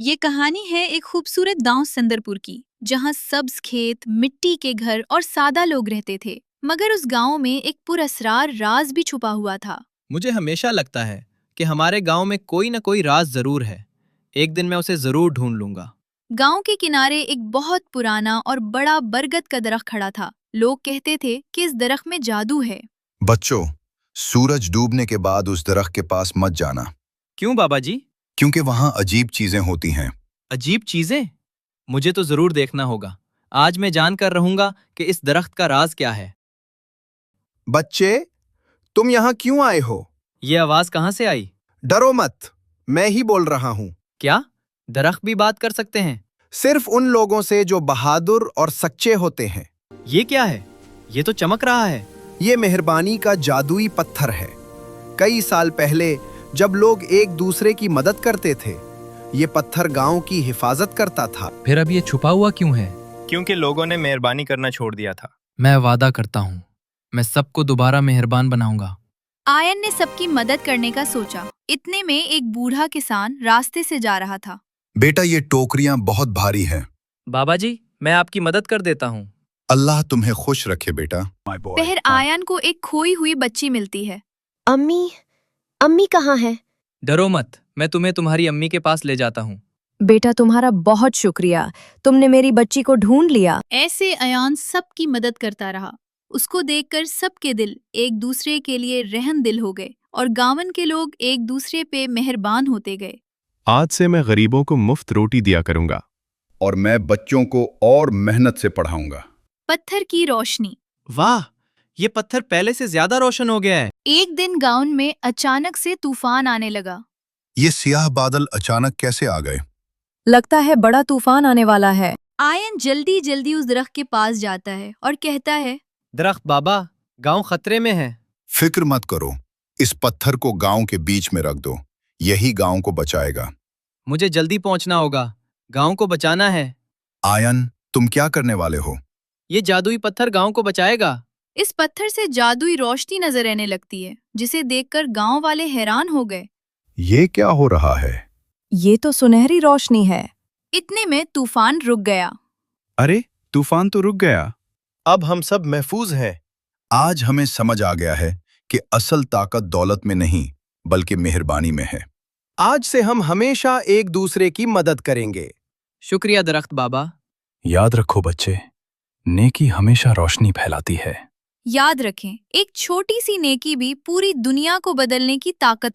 ये कहानी है एक खूबसूरत गांव संदरपुर की, जहां सब्ज खेत, मिट्टी के घर और सादा लोग रहते थे। मगर उस गांव में एक पुरअसरार राज भी छुपा हुआ था। मुझे हमेशा लगता है कि हमारे गांव में कोई न कोई राज जरूर है। एक दिन मैं उसे जरूर ढूंढ लूंगा। गांव के किनारे एक बहुत पुराना और बड़ा बरगद का दरख्त खड़ा था। लोग कहते थे कि इस दरख्त में जादू है। बच्चों, सूरज डूबने के बाद उस दरख्त के पास मत जाना, क्यों बाबा जी? क्योंकि वहां अजीब चीजें होती हैं। अजीब चीजें? मुझे तो जरूर देखना होगा। आज मैं जानकर रहूंगा कि इस दरख्त का राज क्या है। बच्चे, तुम यहाँ क्यों आए हो? ये आवाज कहाँ से आई? डरो मत, मैं ही बोल रहा हूँ। क्या दरख्त भी बात कर सकते हैं? सिर्फ उन लोगों से जो बहादुर और सच्चे होते हैं। ये क्या है? ये तो चमक रहा है। ये मेहरबानी का जादुई पत्थर है। कई साल पहले जब लोग एक दूसरे की मदद करते थे, ये पत्थर गांव की हिफाजत करता था। फिर अब ये छुपा हुआ क्यों है? क्योंकि लोगों ने मेहरबानी करना छोड़ दिया था। मैं वादा करता हूँ, मैं सबको दोबारा मेहरबान बनाऊंगा। आयन ने सबकी मदद करने का सोचा। इतने में एक बूढ़ा किसान रास्ते से जा रहा था। बेटा, ये टोकरियां बहुत भारी हैं। बाबा जी, मैं आपकी मदद कर देता हूँ। अल्लाह तुम्हें खुश रखे बेटा। फिर आयन को एक खोई हुई बच्ची मिलती है। अम्मी, अम्मी कहाँ है? डरो मत, मैं तुम्हें तुम्हारी अम्मी के पास ले जाता हूँ। बेटा, तुम्हारा बहुत शुक्रिया, तुमने मेरी बच्ची को ढूंढ लिया। ऐसे आयन सबकी मदद करता रहा। उसको देखकर सबके दिल एक दूसरे के लिए रहम दिल हो गए और गांवन के लोग एक दूसरे पे मेहरबान होते गए। आज से मैं गरीबों को मुफ्त रोटी दिया करूंगा। और मैं बच्चों को और मेहनत से पढ़ाऊंगा। पत्थर की रोशनी। वाह, ये पत्थर पहले से ज्यादा रोशन हो गया है। एक दिन गांव में अचानक से तूफान आने लगा। ये सियाह बादल अचानक कैसे आ गए? लगता है बड़ा तूफान आने वाला है। आयन जल्दी जल्दी उस दरख्त के पास जाता है और कहता है, दरख्त बाबा, गांव खतरे में है। फिक्र मत करो, इस पत्थर को गांव के बीच में रख दो, यही गांव को बचाएगा। मुझे जल्दी पहुंचना होगा, गांव को बचाना है। आयन, तुम क्या करने वाले हो? ये जादुई पत्थर गांव को बचाएगा। इस पत्थर से जादुई रोशनी नजर आने लगती है, जिसे देखकर गांव वाले हैरान हो गए। ये क्या हो रहा है? ये तो सुनहरी रोशनी है। इतने में तूफान रुक गया। अरे, तूफान तो रुक गया। अब हम सब महफूज हैं। आज हमें समझ आ गया है कि असल ताकत दौलत में नहीं, बल्कि मेहरबानी में है। आज से हम हमेशा एक दूसरे की मदद करेंगे। शुक्रिया दरख्त बाबा। याद रखो बच्चे, नेकी हमेशा रोशनी फैलाती है। याद रखें, एक छोटी सी नेकी भी पूरी दुनिया को बदलने की ताकत